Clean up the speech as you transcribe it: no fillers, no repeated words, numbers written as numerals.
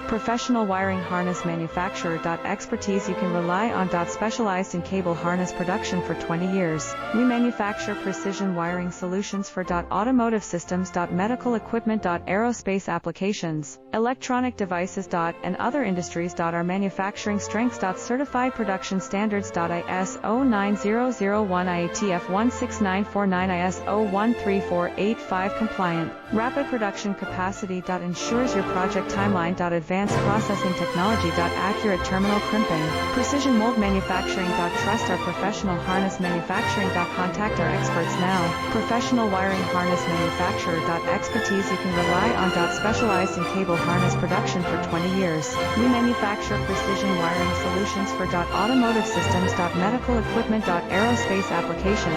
Professional wiring harness manufacturer. Expertise you can rely on. Specialized in cable harness production for 20 years. We manufacture precision wiring solutions for automotive systems. Medical equipment. Aerospace applications, electronic devices. And other industries. Our manufacturing strengths. Certified production standards. ISO 9001 IATF 16949 ISO 13485 compliant. Rapid production capacity. Ensures your project timeline. Advanced processing technology. Accurate terminal crimping. Precision mold manufacturing. Trust our professional harness manufacturing. Contact our experts now. Professional wiring harness manufacturer. Expertise you can rely on. Specialized in cable harness production for 20 years. We manufacture precision wiring solutions for automotive systems. Medical equipment. Aerospace applications.